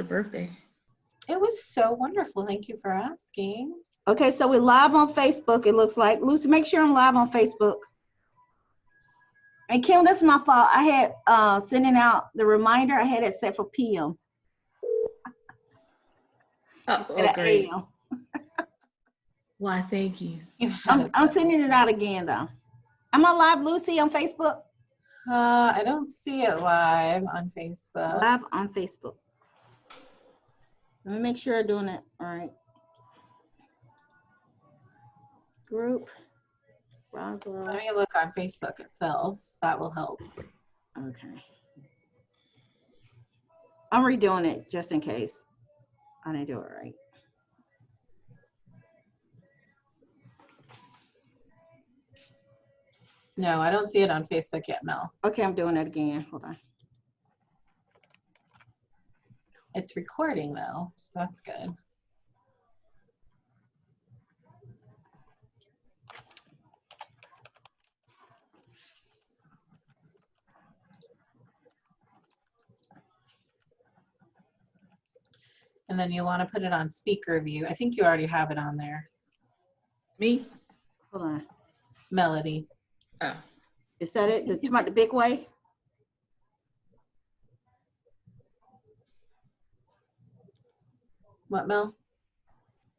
your birthday? It was so wonderful. Thank you for asking. Okay, so we're live on Facebook, it looks like. Lucy, make sure I'm live on Facebook. And Kim, that's my fault. I had sending out the reminder. I had it set for PM. Oh, great. AM. Why, thank you. I'm sending it out again, though. Am I live, Lucy, on Facebook? I don't see it live on Facebook. Live on Facebook. Let me make sure I'm doing it. All right. Group. Roswell. Let me look on Facebook itself. That will help. Okay. I'm redoing it just in case I didn't do it right. No, I don't see it on Facebook yet, Mel. Okay, I'm doing it again. Hold on. It's recording though, so that's good. And then you want to put it on speaker view. I think you already have it on there. Me? Hold on. Melody. Oh. Is that it? The big way? What, Mel?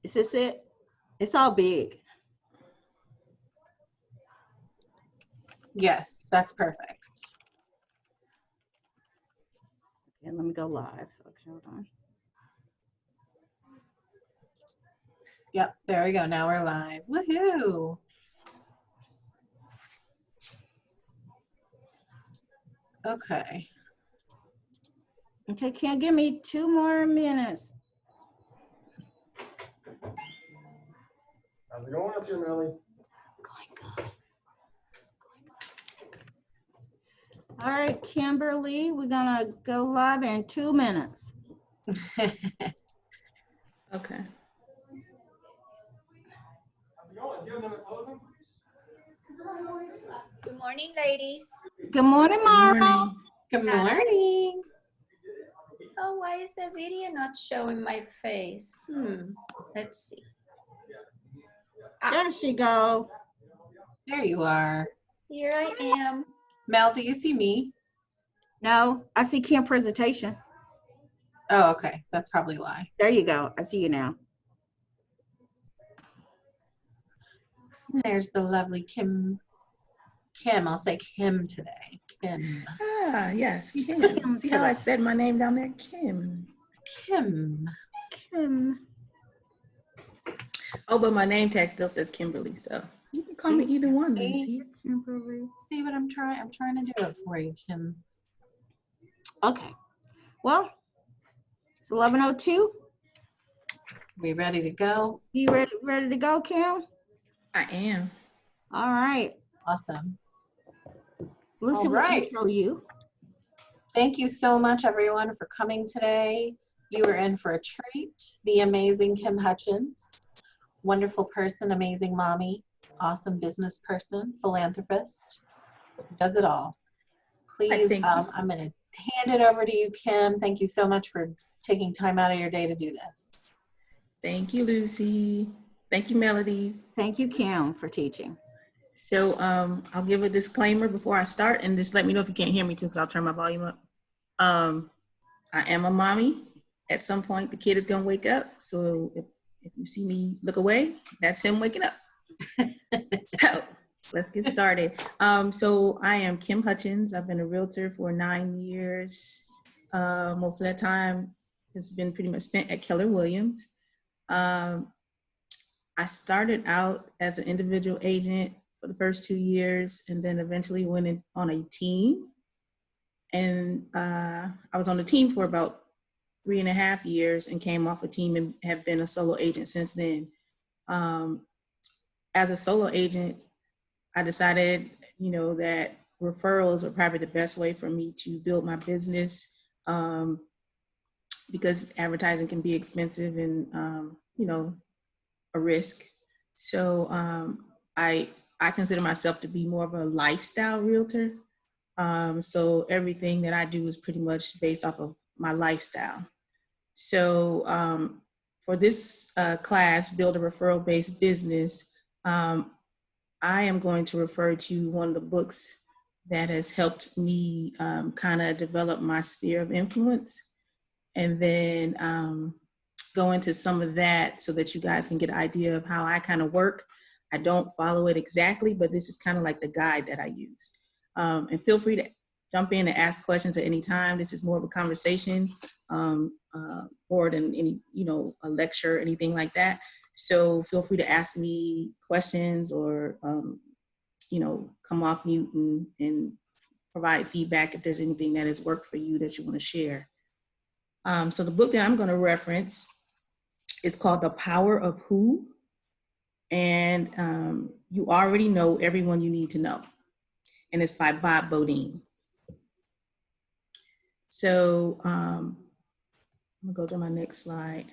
Is this it? It's all big. Yes, that's perfect. Okay, let me go live. Okay, hold on. Yep, there we go. Now we're live. Woohoo! Okay. Okay, Kim, give me 2 more minutes. How's it going up here, Melly? Going good. All right, Kimberly, we're gonna go live in 2 minutes. Okay. How's it going? Do you have another closing? Good morning, ladies. Good morning, Mara. Good morning. Good morning. Oh, why is the video not showing my face? Let's see. There she go. There you are. Here I am. Mel, do you see me? No, I see Kim presentation. Oh, okay. That's probably why. There you go. I see you now. There's the lovely Kim. Kim, I'll say Kim today. Kim. Ah, yes, Kim. See how I said my name down there? Kim. Kim. Kim. Oh, but my name tag still says Kimberly, so you can call me either one. Lucy. Kimberly. See what I'm trying? I'm trying to do it for you, Kim. Okay. Well, it's 11:02. We ready to go? You ready to go, Kim? I am. All right. Awesome. Lucy, All right. will intro you. Thank you so much, everyone, for coming today. You were in for a treat. The amazing Kim Hutchins. Wonderful person, amazing mommy, awesome business person, philanthropist, does it all. Please, I'm going to hand it over to you, Kim. Thank you so much for taking time out of your day to do this. Thank you, Lucy. Thank you, Melody. Thank you, Kim, for teaching. So I'll give a disclaimer before I start, and just let me know if you can't hear me too, because I'll turn my volume up. I am a mommy. At some point, the kid is going to wake up. So if you see me look away, that's him waking up. So let's get started. So I am Kim Hutchins. I've been a realtor for 9 years. Most of that time has been pretty much spent at Keller Williams. I started out as an individual agent for the first 2 years, and then eventually went in on a team. And I was on the team for about 3.5 years and came off a team and have been a solo agent since then. As a solo agent, I decided, that referrals are probably the best way for me to build my business, because advertising can be expensive and, a risk. So I consider myself to be more of a lifestyle realtor. So everything that I do is pretty much based off of my lifestyle. So for this class, Build a Referral-Based Business, I am going to refer to one of the books that has helped me kind of develop my sphere of influence, and then go into some of that so that you guys can get an idea of how I kind of work. I don't follow it exactly, but this is kind of like the guide that I use. And feel free to jump in and ask questions at any time. This is more of a conversation more than any, a lecture or anything like that. So feel free to ask me questions or, come off mute and provide feedback if there's anything that has worked for you that you want to share. So the book that I'm going to reference is called The Power of Who. And you already know everyone you need to know. And it's by Bob Bodine. So I'm gonna go to my next slide.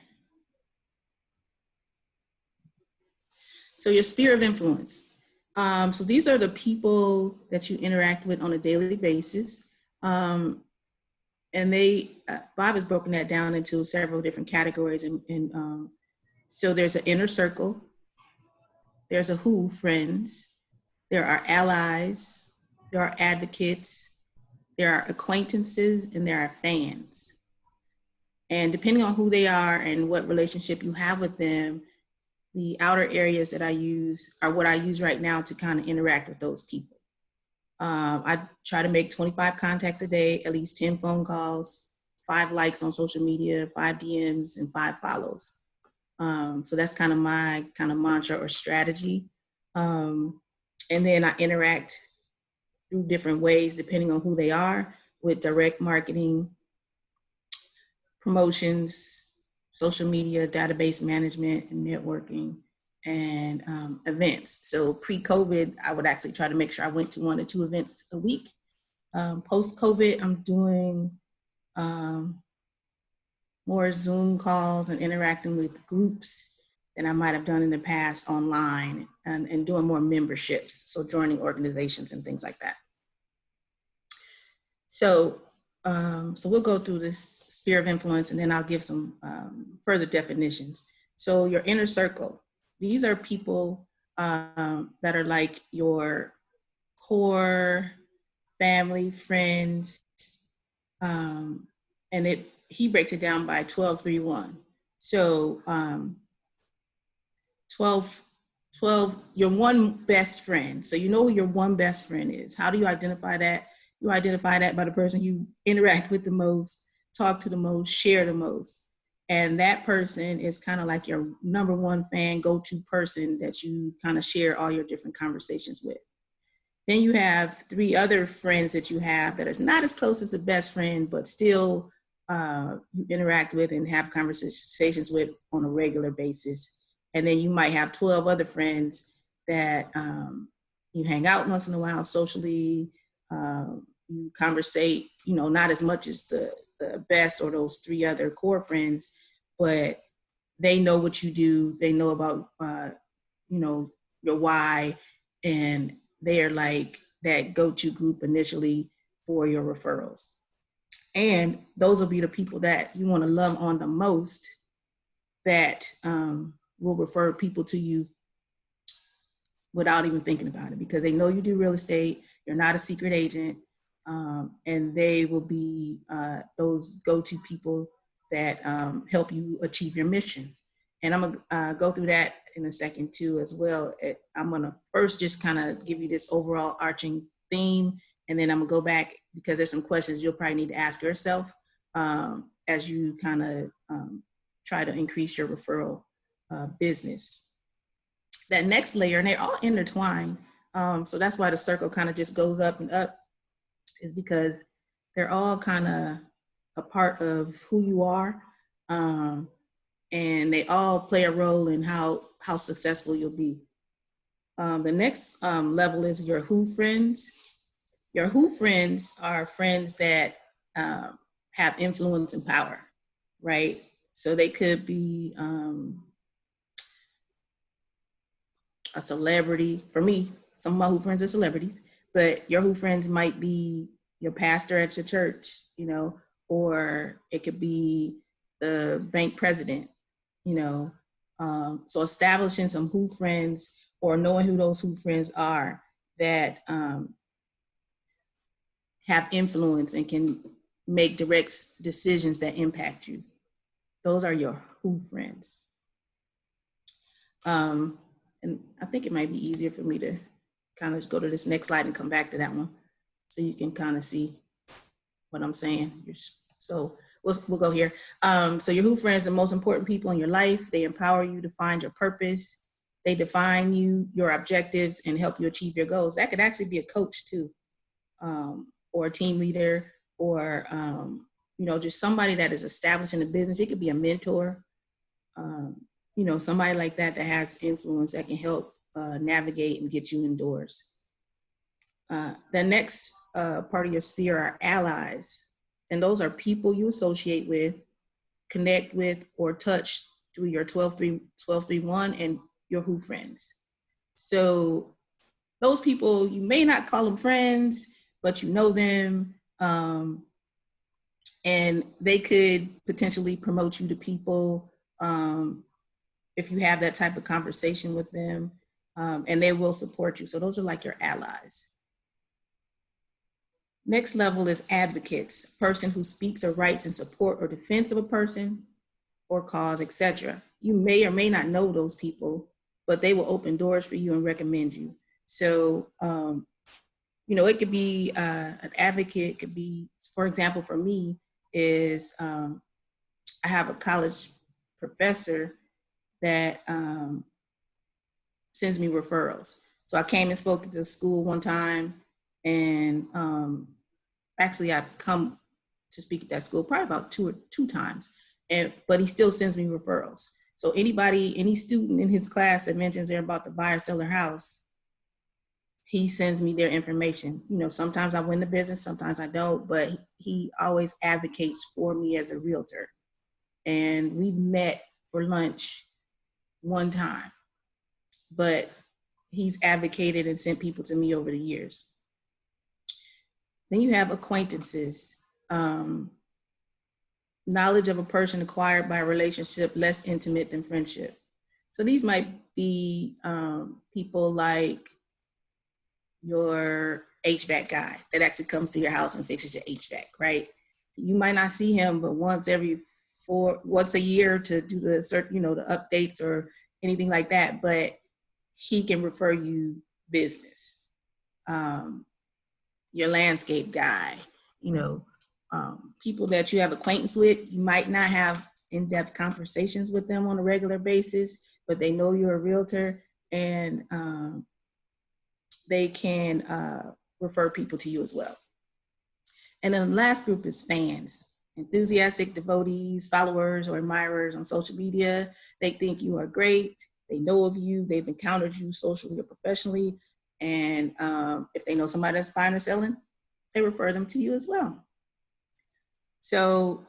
So your sphere of influence. So these are the people that you interact with on a daily basis. And Bob has broken that down into several different categories. And so there's an inner circle, there's a who, friends, there are allies, there are advocates, there are acquaintances, and there are fans. And depending on who they are and what relationship you have with them, the outer areas that I use are what I use right now to kind of interact with those people. I try to make 25 contacts a day, at least 10 phone calls, 5 likes on social media, 5 DMs, and 5 follows. So that's kind of my kind of mantra or strategy. And then I interact through different ways, depending on who they are, with direct marketing, promotions, social media, database management, and networking, and events. So pre-COVID, I would actually try to make sure I went to 1 or 2 events a week. Post-COVID, I'm doing more Zoom calls and interacting with groups than I might have done in the past online, and doing more memberships, so joining organizations and things like that. So we'll go through this sphere of influence, and then I'll give some further definitions. So your inner circle, these are people that are like your core family, friends, and he breaks it down by 12-3-1. So 12, your one best friend. So you know who your one best friend is. How do you identify that? You identify that by the person you interact with the most, talk to the most, share the most. And that person is kind of like your number one fan, go-to person that you kind of share all your different conversations with. Then you have 3 other friends that you have that are not as close as the best friend, but still you interact with and have conversations with on a regular basis. And then you might have 12 other friends that you hang out once in a while socially, you conversate, not as much as the best or those 3 other core friends, but they know what you do. They know about, your why, and they're like that go-to group initially for your referrals. And those will be the people that you want to love on the most, that will refer people to you without even thinking about it, because they know you do real estate, you're not a secret agent, and they will be those go-to people that help you achieve your mission. And I'm gonna go through that in a second too as well. I'm gonna first just kind of give you this overall arching theme, and then I'm gonna go back because there's some questions you'll probably need to ask yourself as you kind of try to increase your referral business. That next layer, and they're all intertwined, so that's why the circle kind of just goes up and up, is because they're all kind of a part of who you are, and they all play a role in how successful you'll be. The next level is your who friends. Your who friends are friends that have influence and power, right? So they could be a celebrity. For me, some of my who friends are celebrities, but your who friends might be your pastor at your church, or it could be the bank president, you know. So establishing some who friends or knowing who those who friends are that have influence and can make direct decisions that impact you. Those are your who friends. And I think it might be easier for me to kind of go to this next slide and come back to that one so you can kind of see what I'm saying. So we'll go here. So your who friends are the most important people in your life. They empower you to find your purpose. They define you, your objectives, and help you achieve your goals. That could actually be a coach too, or a team leader, or you know, just somebody that is established in the business. It could be a mentor, you know, somebody like that that has influence that can help navigate and get you indoors. The next part of your sphere are allies. And those are people you associate with, connect with, or touch through your 1231 and your who friends. So those people, you may not call them friends, but you know them. And they could potentially promote you to people if you have that type of conversation with them, and they will support you. So those are like your allies. Next level is advocates, a person who speaks or writes in support or defense of a person or cause, etc. You may or may not know those people, but they will open doors for you and recommend you. So, you know, it could be an advocate, could be, for example, for me, is I have a college professor that sends me referrals. So I came and spoke at the school one time, and actually I've come to speak at that school probably about two times, but he still sends me referrals. So any student in his class that mentions they're about to buy or sell their house, he sends me their information. You know, sometimes I win the business, sometimes I don't, but he always advocates for me as a realtor. And we met for lunch one time, but he's advocated and sent people to me over the years. Then you have acquaintances. Knowledge of a person acquired by a relationship less intimate than friendship. So these might be people like your HVAC guy that actually comes to your house and fixes your HVAC, right? You might not see him, but once a year to do the updates or anything like that, but he can refer you business. Your landscape guy, you know, people that you have acquaintance with, you might not have in-depth conversations with them on a regular basis, but they know you're a realtor, and they can refer people to you as well. And then the last group is fans, enthusiastic devotees, followers, or admirers on social media. They think you are great. They know of you. They've encountered you socially or professionally. And if they know somebody that's buying or selling, they refer them to you as well. So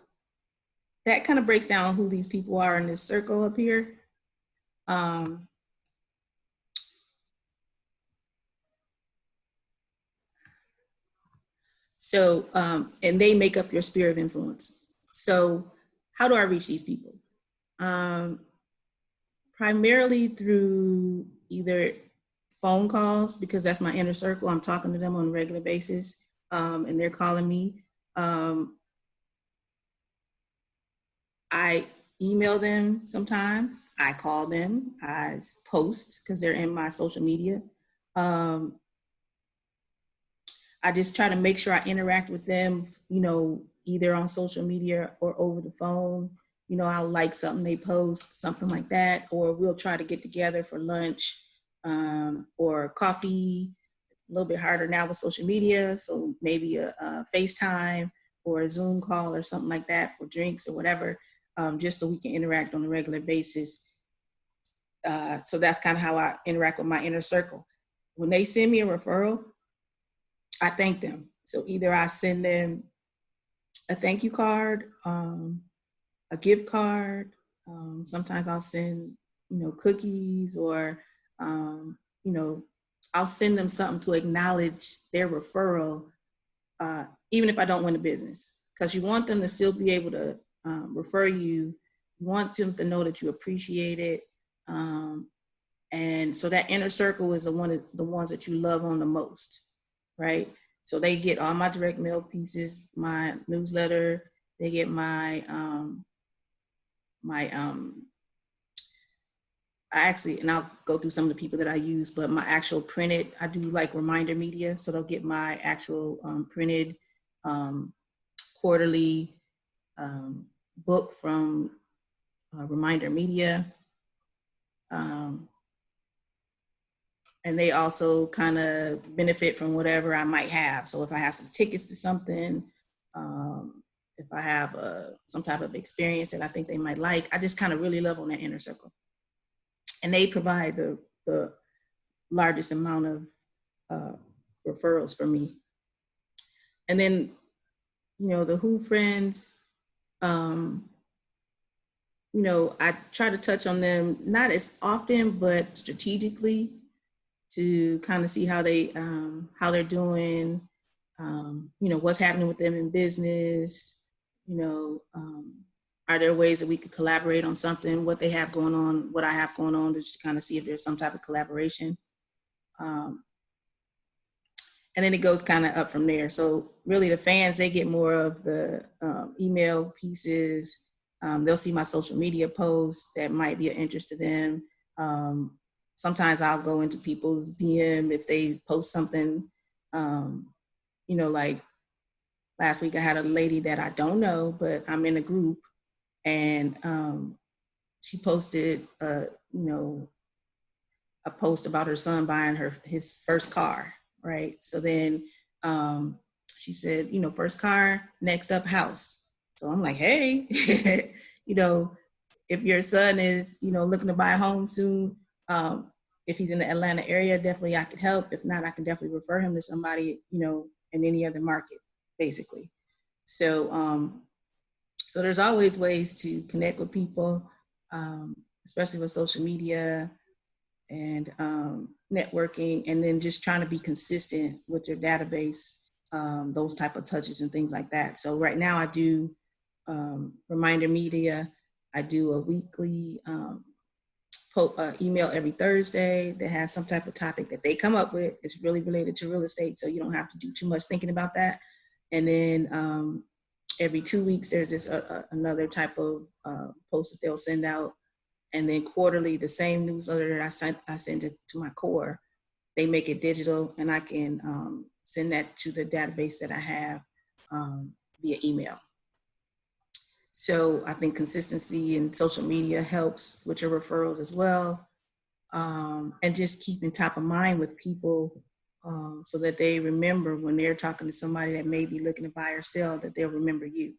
that kind of breaks down who these people are in this circle up here. And they make up your sphere of influence. So how do I reach these people? Primarily through either phone calls, because that's my inner circle. I'm talking to them on a regular basis, and they're calling me. I email them sometimes. I call them. I post because they're in my social media. I just try to make sure I interact with them, you know, either on social media or over the phone. You know, I'll like something they post, something like that, or we'll try to get together for lunch or coffee. A little bit harder now with social media, so maybe a FaceTime or a Zoom call or something like that for drinks or whatever, just so we can interact on a regular basis. So that's kind of how I interact with my inner circle. When they send me a referral, I thank them. So either I send them a thank you card, a gift card. Sometimes I'll send, you know, cookies, or, you know, I'll send them something to acknowledge their referral, even if I don't win the business, because you want them to still be able to refer you, you want them to know that you appreciate it. And so that inner circle is the ones that you love on the most, right? So they get all my direct mail pieces, my newsletter, they get my I actually, and I'll go through some of the people that I use, but my actual printed, I do like reminder media. So they'll get my actual printed quarterly book from Reminder Media. And they also kind of benefit from whatever I might have. So if I have some tickets to something, if I have some type of experience that I think they might like, I just kind of really love on that inner circle. And they provide the largest amount of referrals for me. And then, you know, the Who friends, you know, I try to touch on them, not as often, but strategically to kind of see how they're doing, you know, what's happening with them in business, you know, are there ways that we could collaborate on something, what they have going on, what I have going on, to just kind of see if there's some type of collaboration. And then it goes kind of up from there. So really the fans, they get more of the email pieces. They'll see my social media posts that might be of interest to them. Sometimes I'll go into people's DM if they post something, you know, like last week I had a lady that I don't know, but I'm in a group, and she posted, you know, a post about her son buying his first car, right? So then she said, you know, first car, next up house. So I'm like, hey, you know, if your son is, you know, looking to buy a home soon, if he's in the Atlanta area, definitely I could help. If not, I can definitely refer him to somebody, you know, in any other market, basically. So, so there's always ways to connect with people, especially with social media and networking, and then just trying to be consistent with your database, those type of touches and things like that. So right now I do reminder media. I do a weekly email every Thursday that has some type of topic that they come up with. It's really related to real estate, so you don't have to do too much thinking about that. And then every 2 weeks, there's this another type of post that they'll send out. And then quarterly, the same newsletter that I send it to my core, they make it digital, and I can send that to the database that I have via email. So I think consistency in social media helps with your referrals as well. And just keeping top of mind with people so that they remember when they're talking to somebody that may be looking to buy or sell, that they'll remember you.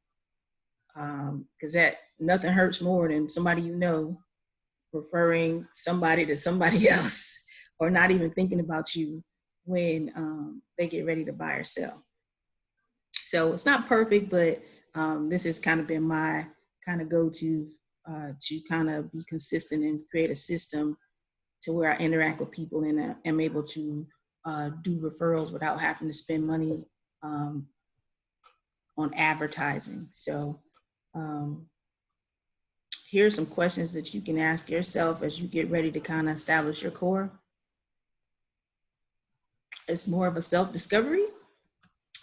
Because that nothing hurts more than somebody you know referring somebody to somebody else, or not even thinking about you when they get ready to buy or sell. So it's not perfect, but this has kind of been my kind of go-to to kind of be consistent and create a system to where I interact with people and am able to do referrals without having to spend money on advertising. So here are some questions that you can ask yourself as you get ready to kind of establish your core. It's more of a self-discovery.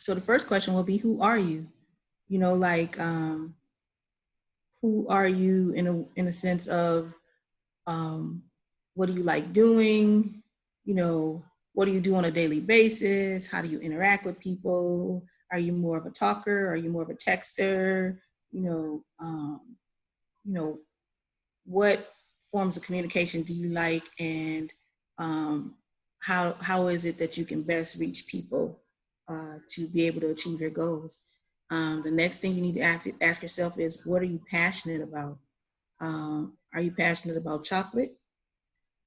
So the first question will be, who are you? You know, like, who are you in a sense of what do you like doing? You know, what do you do on a daily basis? How do you interact with people? Are you more of a talker? Are you more of a texter? You know, what forms of communication do you like, and how is it that you can best reach people to be able to achieve your goals? The next thing you need to ask yourself is, what are you passionate about? Are you passionate about chocolate?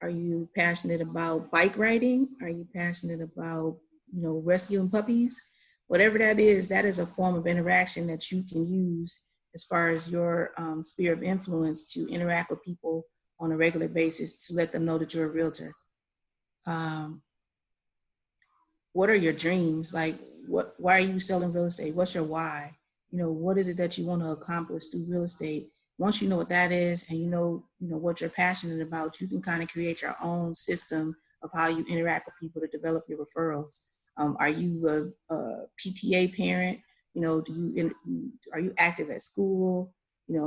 Are you passionate about bike riding? Are you passionate about, you know, rescuing puppies? Whatever that is a form of interaction that you can use as far as your sphere of influence to interact with people on a regular basis to let them know that you're a realtor. What are your dreams? Like, why are you selling real estate? What's your why? what is it that you want to accomplish through real estate? Once you know what that is, and what you're passionate about, you can kind of create your own system of how you interact with people to develop your referrals. Are you a PTA parent? Are you active at school?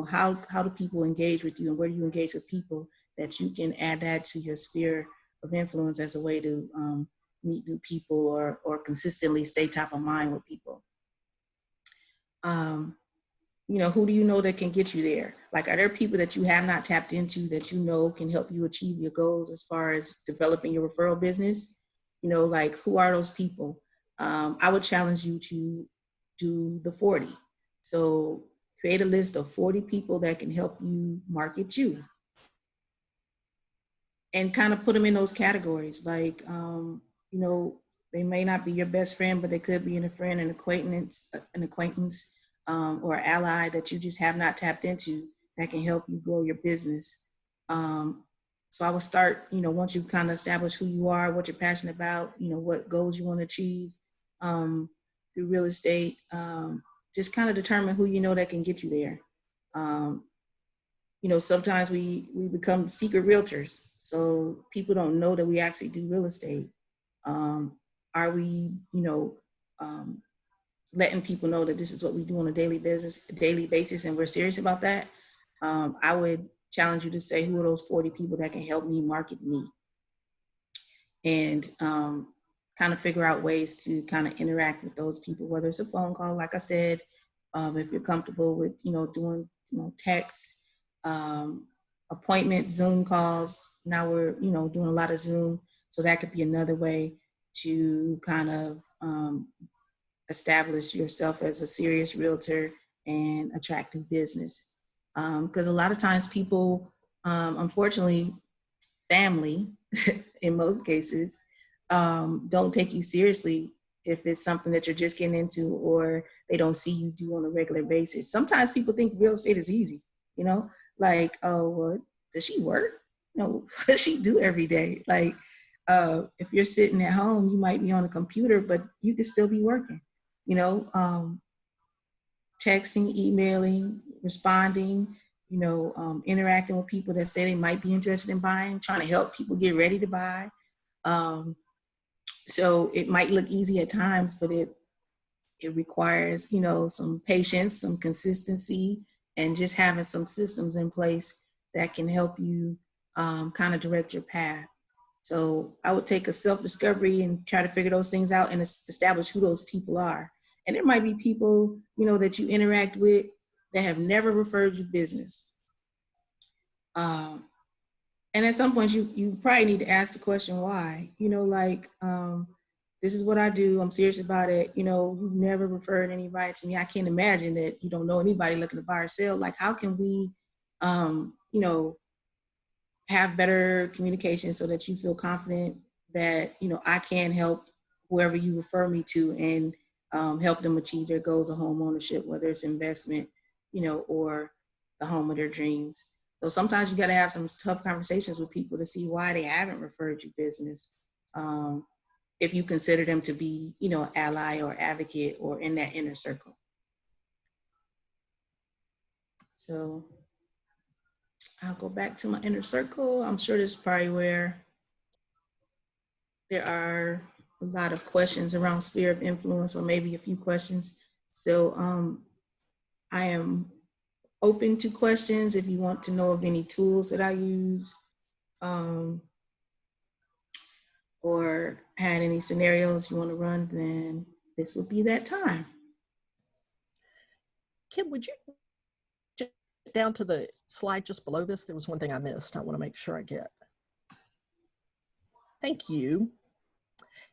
How do people engage with you, and where do you engage with people that you can add that to your sphere of influence as a way to meet new people or consistently stay top of mind with people? Who do you know that can get you there? Like, are there people that you have not tapped into that can help you achieve your goals as far as developing your referral business? Like, who are those people? I would challenge you to do the 40. So create a list of 40 people that can help you market you, and kind of put them in those categories. Like, they may not be your best friend, but they could be a friend, an acquaintance, or ally that you just have not tapped into that can help you grow your business. So I would start, once you kind of establish who you are, what you're passionate about, what goals you want to achieve through real estate, just kind of determine who that can get you there. Sometimes we become secret realtors, so people don't know that we actually do real estate. Are we, letting people know that this is what we do on a daily basis, and we're serious about that? I would challenge you to say, who are those 40 people that can help me market me? And kind of figure out ways to kind of interact with those people, whether it's a phone call, like I said, if you're comfortable with, doing, text, appointment, Zoom calls. Now we're, doing a lot of Zoom. So that could be another way to kind of establish yourself as a serious realtor and attract new business. Because a lot of times people, unfortunately, family, in most cases, don't take you seriously if it's something that you're just getting into or they don't see you do on a regular basis. Sometimes people think real estate is easy, like, oh, well, does she work? No, what does she do every day? Like, if you're sitting at home, you might be on a computer, but you could still be working, texting, emailing, responding, interacting with people that say they might be interested in buying, trying to help people get ready to buy. So it might look easy at times, but it requires, some patience, some consistency, and just having some systems in place that can help you kind of direct your path. So I would take a self-discovery and try to figure those things out and establish who those people are. And there might be people, that you interact with that have never referred you business. And at some point you probably need to ask the question, why? This is what I do. I'm serious about it. You've never referred anybody to me. I can't imagine that you don't know anybody looking to buy or sell. Like, how can we, have better communication so that you feel confident that, I can help whoever you refer me to and help them achieve their goals of home ownership, whether it's investment, or the home of their dreams. So sometimes you got to have some tough conversations with people to see why they haven't referred you business. If you consider them to be, ally or advocate or in that inner circle. So I'll go back to my inner circle. I'm sure this is probably where there are a lot of questions around sphere of influence, or maybe a few questions. So I am open to questions if you want to know of any tools that I use, or had any scenarios you want to run, then this would be that time. Kim, would you get down to the slide just below this? There was one thing I missed. I want to make sure I get. Thank you.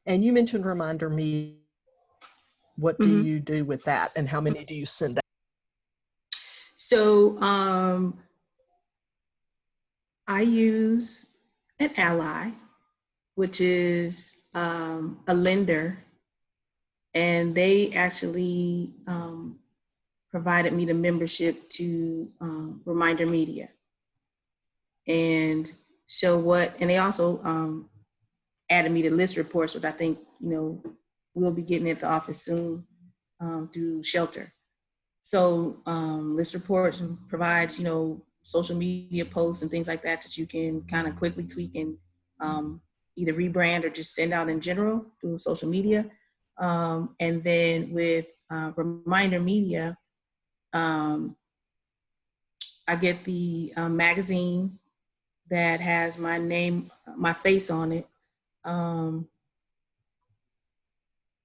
And you mentioned Reminder Me. What do you do with that, and how many do you send out? So I use an ally, which is a lender, and they actually provided me the membership to Reminder Media. And and they also added me to list reports, which I think, we'll be getting at the office soon through Shelter. So List Reports provides, you know, social media posts and things like that that you can kind of quickly tweak and either rebrand or just send out in general through social media. And then with Reminder Media, I get the magazine that has my name, my face on it.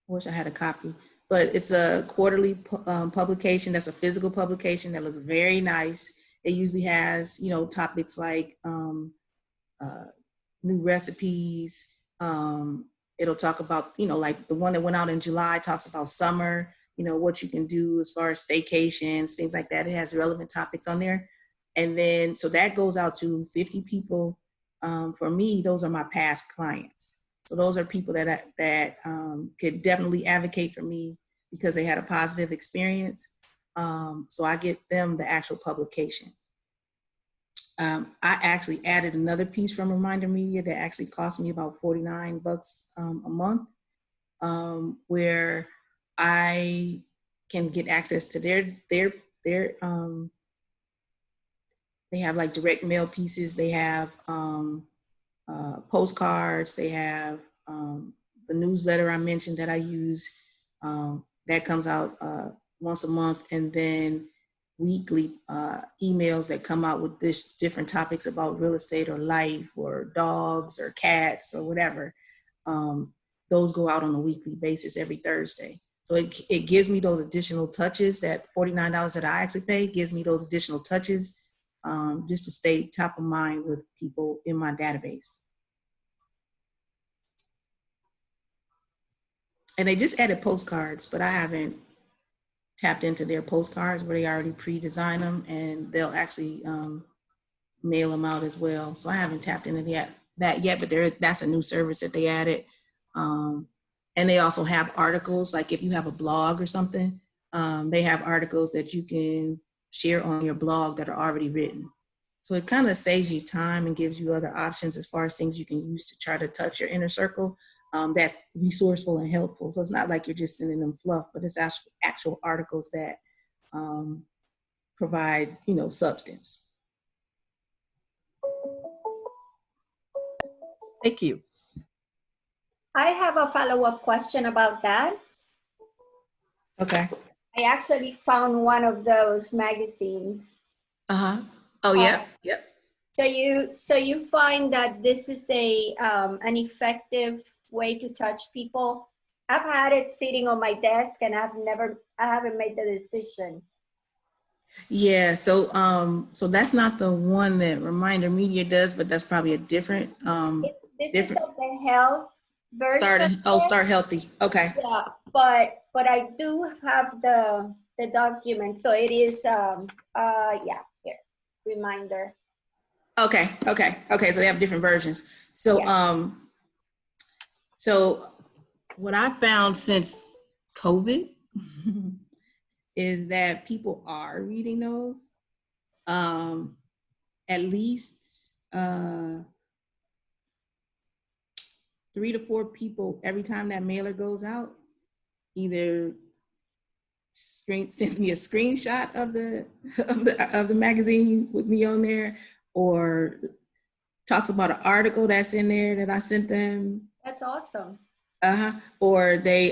Wish I had a copy, but it's a quarterly publication. That's a physical publication that looks very nice. It usually has, you know, topics like uh, new recipes. It'll talk about, you know, like the one that went out in July talks about summer, you know, what you can do as far as staycations, things like that. It has relevant topics on there. And then, so that goes out to 50 people. For me, those are my past clients. So those are people that could definitely advocate for me because they had a positive experience. So I get them the actual publication. I actually added another piece from Reminder Media that actually cost me about $49 a month, where I can get access to their they have like direct mail pieces. They have postcards. They have the newsletter I mentioned that I use that comes out once a month, and then weekly emails that come out with this different topics about real estate or life or dogs or cats or whatever. Those go out on a weekly basis every Thursday. So it gives me those additional touches. That $49 that I actually pay gives me those additional touches just to stay top of mind with people in my database. And they just added postcards, but I haven't tapped into their postcards where they already pre-design them, and they'll actually mail them out as well. So I haven't tapped into that yet, but that's a new service that they added. And they also have articles, like if you have a blog or something, they have articles that you can share on your blog that are already written. So it kind of saves you time and gives you other options as far as things you can use to try to touch your inner circle. That's resourceful and helpful. So it's not like you're just sending them fluff, but it's actual articles that provide, you know, substance. Thank you. I have a follow-up question about that. Okay. I actually found one of those magazines. Uh-huh. Oh, yeah. Yep. So you find that this is an effective way to touch people? I've had it sitting on my desk and I haven't made the decision. Yeah, so that's not the one that Reminder Media does, but that's probably a different This different is like the health version. Start Healthy. Okay. Yeah, but I do have the document, so it is yeah, here, reminder. Okay. So they have different versions. So Yeah. So what I found since COVID is that people are reading those. At least 3 to 4 people every time that mailer goes out either sends me a screenshot of the magazine with me on there, or talks about an article that's in there that I sent them. That's awesome. Or they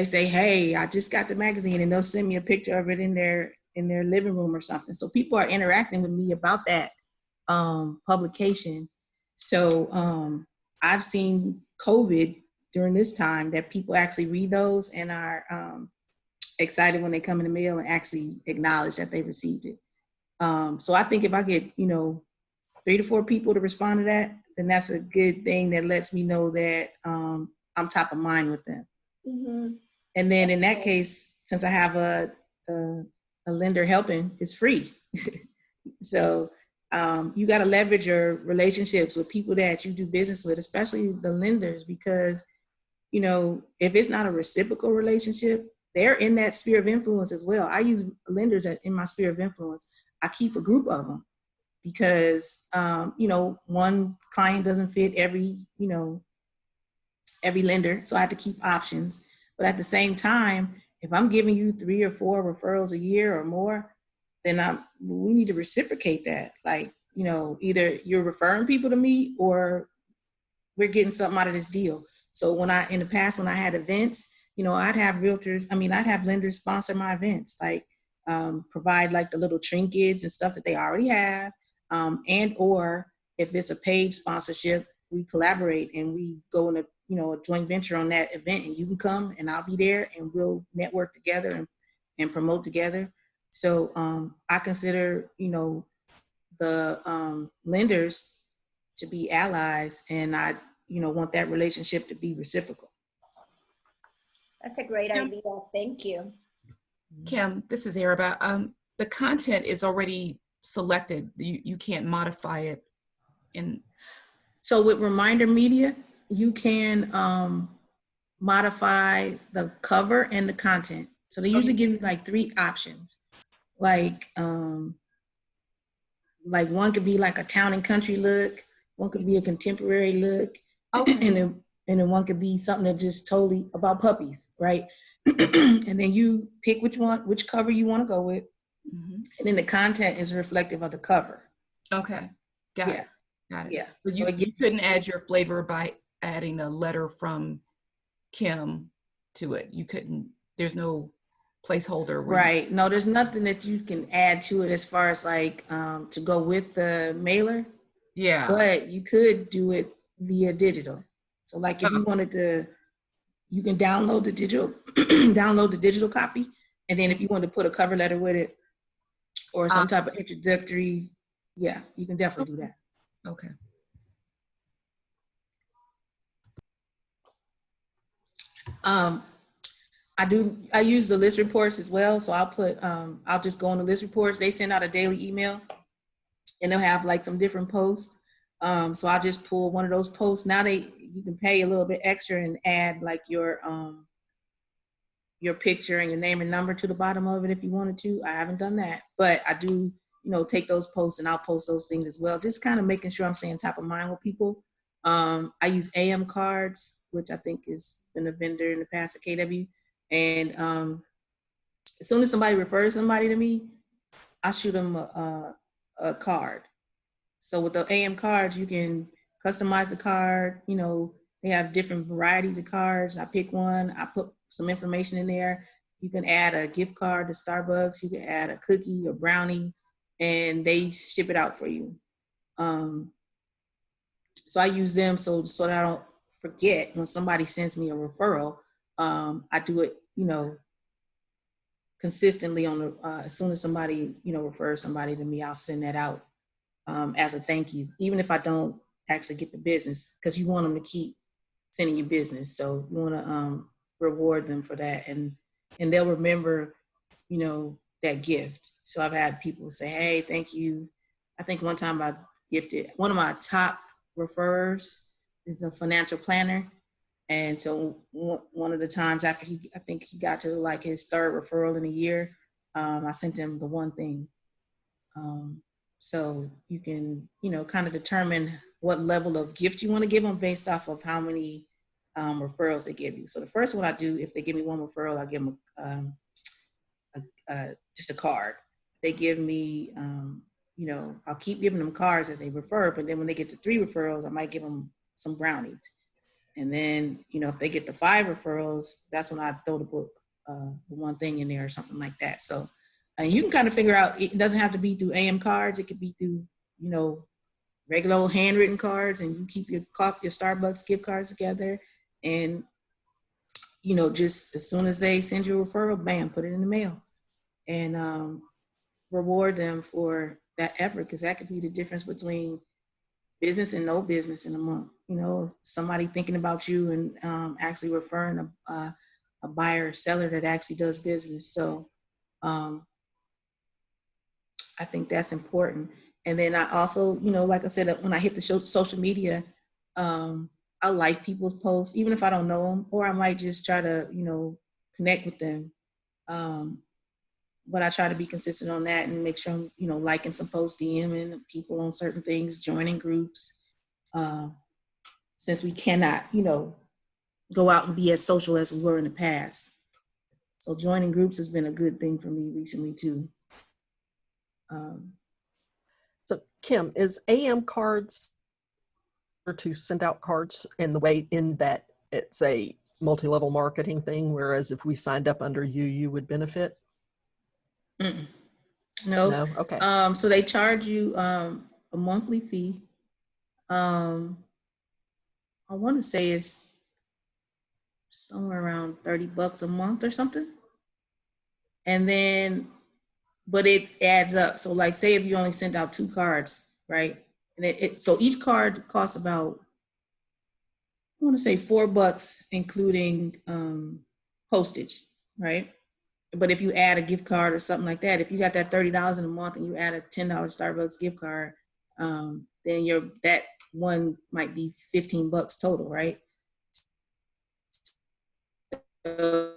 say, hey, I just got the magazine, and they'll send me a picture of it in their living room or something. So people are interacting with me about that publication. So I've seen COVID during this time that people actually read those and are excited when they come in the mail and actually acknowledge that they received it. So I think if I get, 3 to 4 people to respond to that, then that's a good thing that lets me know that I'm top of mind with them. Mm-hmm. And then in that case, since I have a lender helping, it's free. So you got to leverage your relationships with people that you do business with, especially the lenders, because, if it's not a reciprocal relationship, they're in that sphere of influence as well. I use lenders in my sphere of influence. I keep a group of them because, one client doesn't fit every lender. So I have to keep options. But at the same time, if I'm giving you 3 or 4 referrals a year or more, then we need to reciprocate that. Like, you know, either you're referring people to me or we're getting something out of this deal. So in the past, when I had events, you know, I'd have lenders sponsor my events, like provide like the little trinkets and stuff that they already have. And or if it's a paid sponsorship, we collaborate and we go in a joint venture on that event, and you can come and I'll be there and we'll network together and promote together. So I consider, the lenders to be allies, and I, want that relationship to be reciprocal. That's a great Kim? idea. Thank you. Kim, this is Araba. The content is already selected. You can't modify it. So with Reminder Media, you can modify the cover and the content. So they usually give you like 3 options. Like one could be like a town and country look, one could be a contemporary look, Okay. and then one could be something that's just totally about puppies, right? And then you pick which cover you want to go with, Mhm. and then the content is reflective of the cover. Okay. Got it. Got it. Yeah. So So you couldn't add your flavor by adding a letter from Kim to it. You couldn't, there's no placeholder where right. No, there's nothing that you can add to it as far as like to go with the mailer, yeah. but you could do it via digital. So like if you wanted to, you can download the digital copy, and then if you want to put a cover letter with it or some type of introductory, yeah, you can definitely do that. Okay. I use the list reports as well. So I'll just go on the list reports. They send out a daily email and they'll have like some different posts. So I'll just pull one of those posts. Now you can pay a little bit extra and add like your picture and your name and number to the bottom of it if you wanted to. I haven't done that, but I do, take those posts and I'll post those things as well. Just kind of making sure I'm staying top of mind with people. I use AM cards, which I think has been a vendor in the past at KW. And as soon as somebody refers somebody to me, I shoot them a card. So with the AM cards, you can customize the card. They have different varieties of cards. I pick one, I put some information in there. You can add a gift card to Starbucks. You can add a cookie or brownie, and they ship it out for you. So I use them so that I don't forget when somebody sends me a referral. I do it, consistently on the as soon as somebody refers somebody to me, I'll send that out as a thank you, even if I don't actually get the business, because you want them to keep sending you business. So you want to reward them for that, and they'll remember that gift. So I've had people say, hey, thank you. I think one time I gifted one of my top referrers is a financial planner. And so one of the times after I think he got to like his 3rd referral in a year, I sent him the one thing. So you can, kind of determine what level of gift you want to give them based off of how many referrals they give you. So the first one I do, if they give me one referral, I give them just a card. They give me, I'll keep giving them cards as they refer, but then when they get to 3 referrals, I might give them some brownies. And then, if they get the 5 referrals, that's when I throw the book, the one thing in there or something like that. So you can kind of figure out, it doesn't have to be through AM cards. It could be through, regular old handwritten cards, and you keep your Starbucks gift cards together. And, just as soon as they send you a referral, bam, put it in the mail and reward them for that effort. Because that could be the difference between business and no business in a month. Somebody thinking about you and actually referring a buyer or seller that actually does business. So I think that's important. And then I also, like I said, when I hit the social media, I like people's posts, even if I don't know them, or I might just try to, connect with them. But I try to be consistent on that and make sure I'm, liking some posts, DMing people on certain things, joining groups. Since we cannot, go out and be as social as we were in the past. So joining groups has been a good thing for me recently too. So Kim, is AM cards to send out cards in the way in that it's a multi-level marketing thing, whereas if we signed up under you, you would benefit? Mm-mm. No. No? Okay. So they charge you a monthly fee. I want to say it's somewhere around $30 a month or something. And then, but it adds up. So like say if you only sent out 2 cards, right? And so each card costs about, I want to say $4, including postage, right? But if you add a gift card or something like that, if you got that $30 in a month and you add a $10 Starbucks gift card, then that one might be $15 total, right? So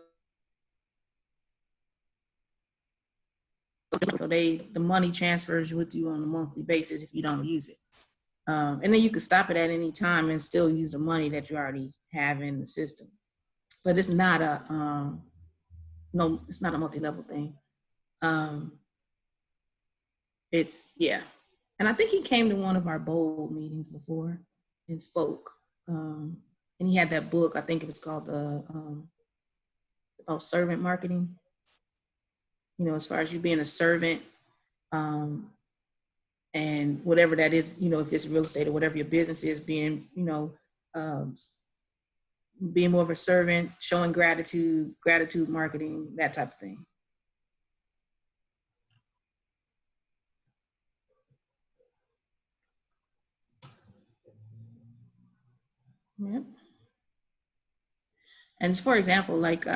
the money transfers with you on a monthly basis if you don't use it. And then you can stop it at any time and still use the money that you already have in the system. But it's not a no, it's not a multi-level thing. It's yeah. And I think he came to one of our bold meetings before and spoke. And he had that book, I think it was called about servant marketing. You know, as far as you being a servant, and whatever that is, you know, if it's real estate or whatever your business is, being, you know, being more of a servant, showing gratitude marketing, that type of thing. Yep. And for example, like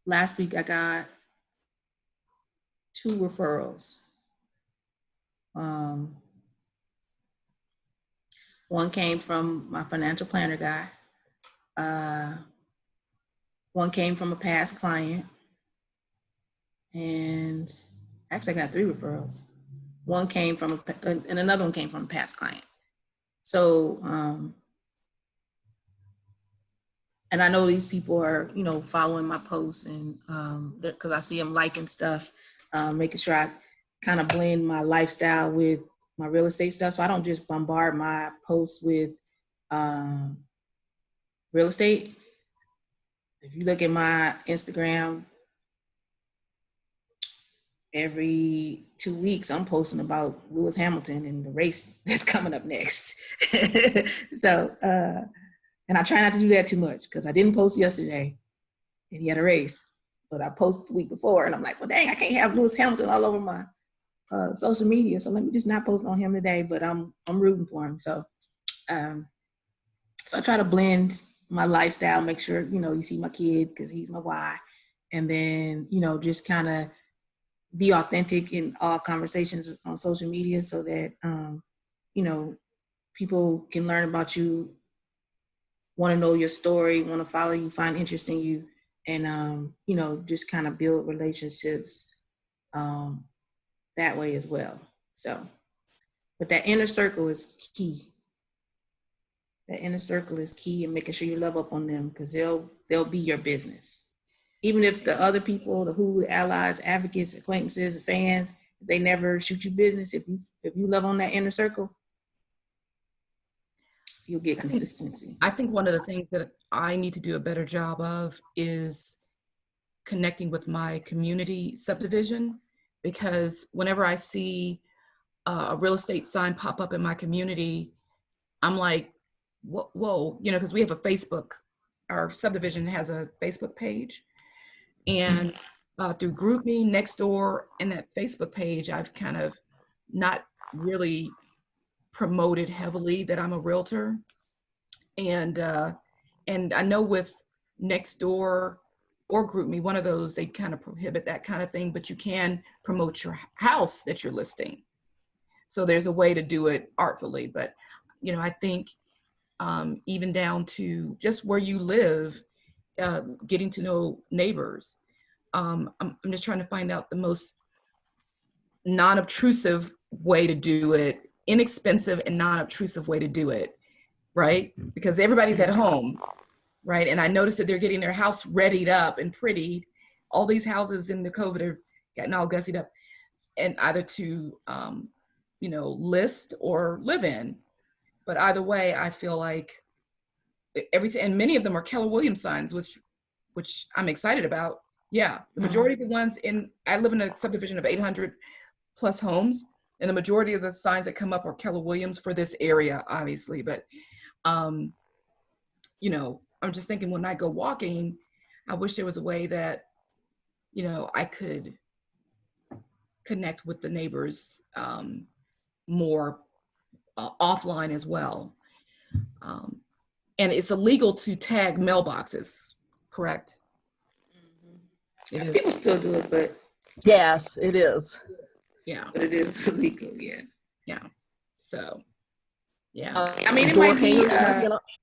last week I got 2 referrals. One came from my financial planner guy. One came from a past client. And actually I got 3 referrals. One came from and another one came from a past client. So, and I know these people are, you know, following my posts and because I see them liking stuff, making sure I kind of blend my lifestyle with my real estate stuff. So I don't just bombard my posts with real estate. If you look at my Instagram, every 2 weeks, I'm posting about Lewis Hamilton and the race that's coming up next. So, and I try not to do that too much because I didn't post yesterday and he had a race, but I posted the week before and I'm like, well, dang, I can't have Lewis Hamilton all over my social media. So let me just not post on him today, but I'm rooting for him. So, so I try to blend my lifestyle, make sure, you know, you see my kid because he's my why. And then, you know, just kind of be authentic in all conversations on social media so that, you know, people can learn about you, want to know your story, want to follow you, find interest in you, and, you know, just kind of build relationships that way as well. So, but that inner circle is key. That inner circle is key and making sure you love up on them because they'll be your business. Even if the other people, the who, the allies, advocates, acquaintances, fans, they never shoot you business. If you love on that inner circle, you'll get consistency. I think one of the things that I need to do a better job of is connecting with my community subdivision, because whenever I see a real estate sign pop up in my community, I'm like, whoa, you know, because we have a Facebook, our subdivision has a Facebook page. And through GroupMe, Nextdoor, and that Facebook page, I've kind of not really promoted heavily that I'm a realtor. And I know with Nextdoor or GroupMe, one of those, they kind of prohibit that kind of thing, but you can promote your house that you're listing. So there's a way to do it artfully. But, you know, I think even down to just where you live, getting to know neighbors. I'm just trying to find out the most non-obtrusive way to do it, inexpensive and non-obtrusive way to do it, right? Because everybody's at home. right? And I noticed that they're getting their house readied up and prettied. All these houses in the COVID are getting all gussied up, and either to list or live in. But either way, I feel like and many of them are Keller Williams signs, which I'm excited about. Yeah, the majority of the ones I live in a subdivision of 800 plus homes, and the majority of the signs that come up are Keller Williams for this area, obviously. But I'm just thinking when I go walking, I wish there was a way that I could connect with the neighbors more offline as well. And it's illegal to tag mailboxes, correct? It is. People still do it, but Yes, it is. Yeah. it is illegal. Yeah. Yeah. So, yeah. I mean, it Door might be. hangers might be an option.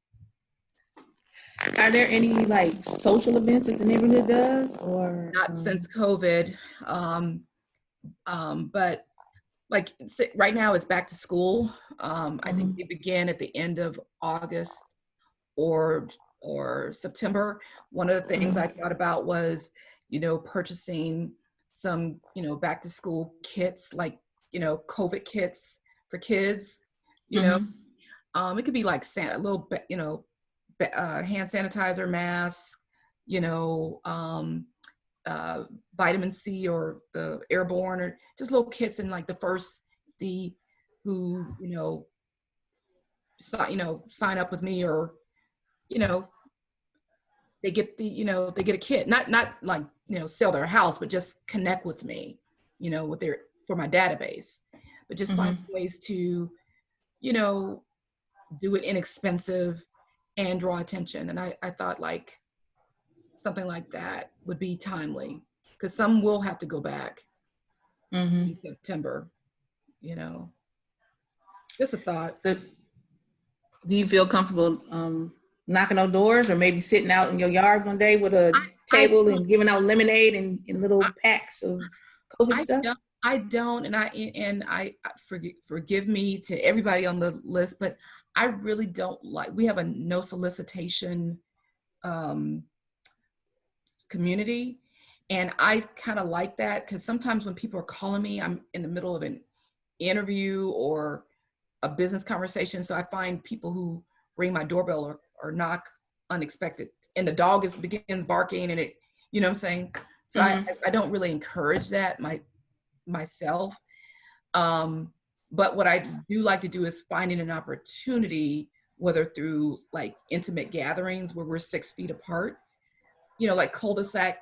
Are there any like social events that the neighborhood does, or Not since COVID. But like right now it's back to school. I think they begin at the end of August or September. One of the things I thought about was, purchasing some, back to school kits, like, COVID kits for kids, it could be like a little bit, hand sanitizer, mask, vitamin C or the airborne, or just little kits, and like who sign up with me, or they get they get a kit, not like sell their house, but just connect with me, for my database, but just find ways to do it inexpensive and draw attention. And I thought like something like that would be timely, because some will have to go back in September, just a thought. So, do you feel comfortable knocking on doors, or maybe sitting out in your yard one day with a table and giving out lemonade and little packs of COVID stuff? I don't, and I forgive me to everybody on the list, but I really don't like. We have a no solicitation community, and I kind of like that, because sometimes when people are calling me, I'm in the middle of an interview or a business conversation, so I find people who ring my doorbell or knock unexpected, and the dog begins barking, and it, what I'm saying? So I don't really encourage that myself. But what I do like to do is finding an opportunity, whether through like intimate gatherings where we're 6 feet apart, like cul-de-sac,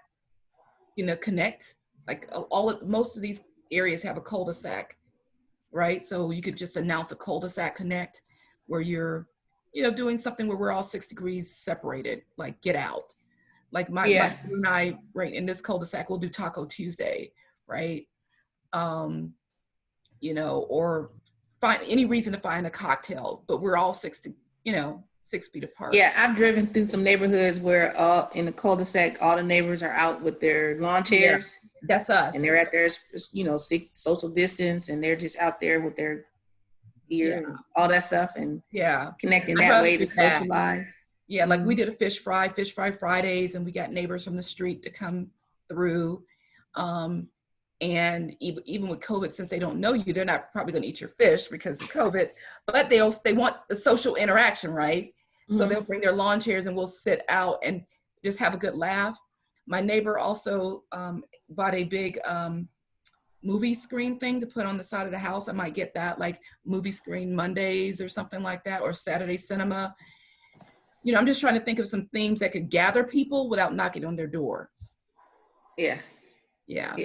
connect, like most of these areas have a cul-de-sac, right? So you could just announce a cul-de-sac connect, where you're, doing something where we're all 6 degrees separated, like get out. Like my and I, right, in this cul-de-sac, we'll do Taco Tuesday, right? Or find any reason to find a cocktail, but we're all 6 feet apart. Yeah, I've driven through some neighborhoods where in the cul-de-sac, all the neighbors are out with their lawn chairs. Yeah, that's us. And they're at their, 6 social distance, and they're just out there with their beer and all that stuff, and connecting that way to socialize. Yeah, like we did a fish fry Fridays, and we got neighbors from the street to come through. And even with COVID, since they don't know you, they're not probably going to eat your fish because of COVID, but they want the social interaction, right? So they'll bring their lawn chairs, and we'll sit out and just have a good laugh. My neighbor also bought a big movie screen thing to put on the side of the house. I might get that, like movie screen Mondays or something like that, or Saturday cinema. I'm just trying to think of some themes that could gather people without knocking on their door. Yeah. That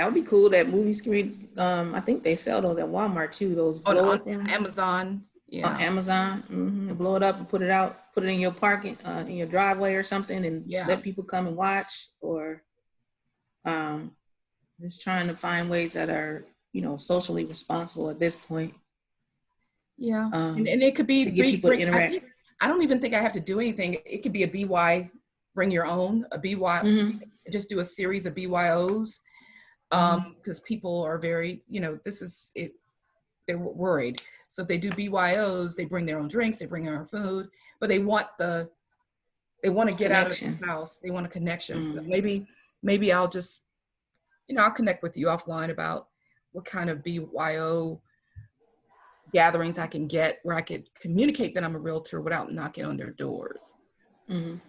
would be cool. That movie screen. I think they sell those at Walmart too. Those blow up ones. Amazon. Yeah. On Amazon. And blow it up and put it out. Put it in your parking, in your driveway or something, and let people come and watch. Or just trying to find ways that are socially responsible at this point. Yeah, and it could be to get people to interact. I don't even think I have to do anything. It could be a BY, bring your own, a BY. Just do a series of BYOs, because people are very, this is it. They're worried. So if they do BYOs, they bring their own drinks, they bring their own food, but they want to get out of Connection. the house. They want a connection. So Mm. maybe I'll just, I'll connect with you offline about what kind of BYO gatherings I can get where I could communicate that I'm a realtor without knocking on their doors, Mhm.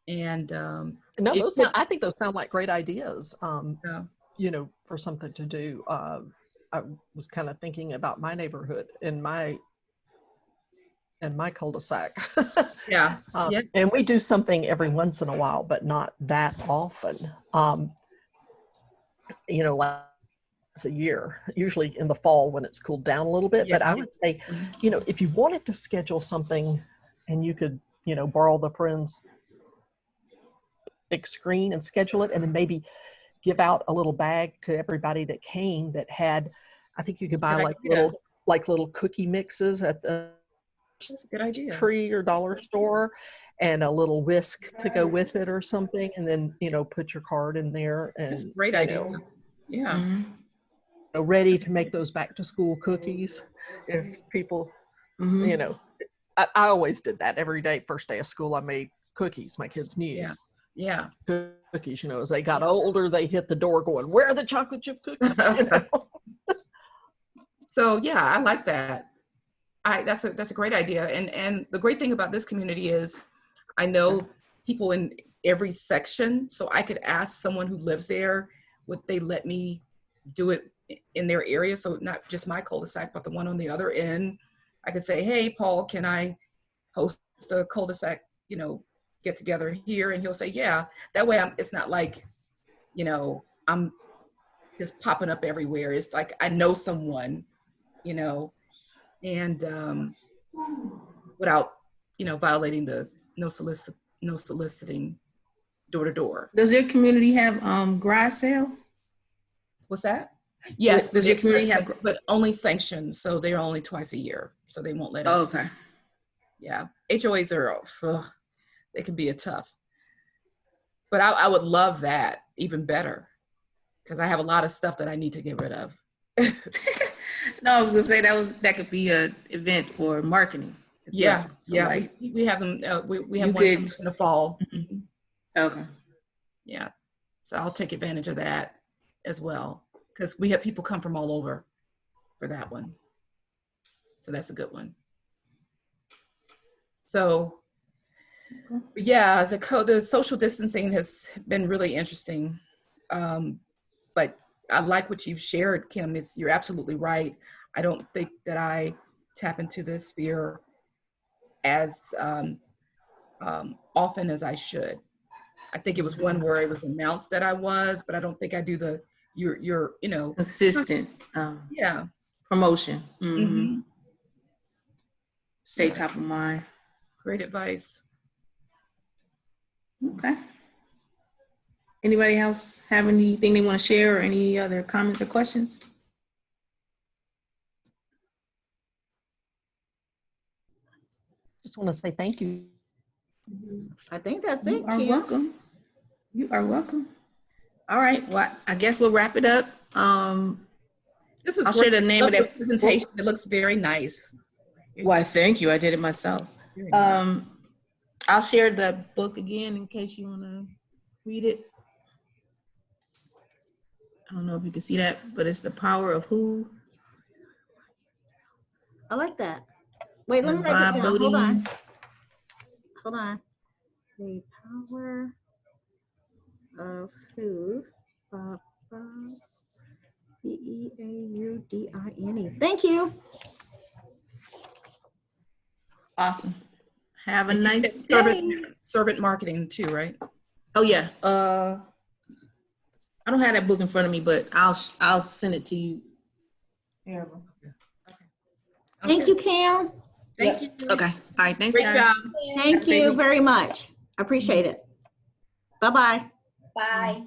And No, it those could, sound, I think those sound like great ideas. uh, For something to do. I was kind of thinking about my neighborhood in my cul-de-sac. yeah, yeah, And we do something every once in a while, but not that often. Like a year, usually in the fall when it's cooled down a little bit. yeah. But I would say, if you wanted to schedule something and you could, borrow the friend's big screen and schedule it, and then maybe give out a little bag to everybody that came that had, I think you could buy Good idea. little cookie mixes at the That's a good idea. tree or dollar store, and a little whisk to go with it or something, and then put your card in there, That's a and great idea. Yeah. Mhm. ready to make those back to school cookies if people, Mhm. I always did that every day. First day of school, I made cookies. My kids knew Yeah. Yeah. cookies. As they got older, they hit the door going, "Where are the chocolate chip cookies?" So yeah, I like that. That's a great idea. And the great thing about this community is I know people in every section, so I could ask someone who lives there, would they let me do it in their area? So not just my cul-de-sac, but the one on the other end. I could say, hey, Paul, can I host a cul-de-sac, get together here? And he'll say, yeah. That way it's not like, I'm just popping up everywhere. It's like I know someone, and without, violating the no soliciting door to door. Does your community have garage sales? What's that? Yes, Does your community have? but only sanctioned, so they're only twice a year, so they won't let Oh, us. okay. Yeah, HOAs are, they can be a tough. But I would love that even better, because I have a lot of stuff that I need to get rid of. No, I was gonna say that could be a event for marketing as Yeah, well. So yeah, like, we have them. We have you one could- coming in the fall. okay. Yeah, so I'll take advantage of that as well, because we have people come from all over for that one. So that's a good one. So yeah, the social distancing has been really interesting. But I like what you've shared, Kim. You're absolutely right. I don't think that I tap into this sphere as often as I should. I think it was one where it was announced that I was, but I don't think I do your Consistent yeah. promotion. Mm-hmm. Stay Yeah. top of mind. Great advice. Okay. Anybody else have anything they want to share or any other comments or questions? Just want to say thank you. I think that's You it, are Kim. welcome. You are welcome. All right. Well, I guess we'll wrap it up. This was I'll great. share the name Love of the that presentation. It looks very nice. Why, thank you. I did it myself. Very nice. I'll share the book again in case you want to read it. I don't know if you can see that, but it's The Power of Who. I like that. Wait, let me And write Bob this down. Hold on. Bodine. Hold on. The Power of Who. Beaudine. Thank you. Awesome. Have a And you nice said day. servant marketing too, right? Oh yeah. I don't have that book in front of me, but I'll send it to you. Here. Thank you, Kim. Thank you. Okay. All right. Thanks, Great guys. job. Thank you very much. I appreciate it. Bye-bye. Bye.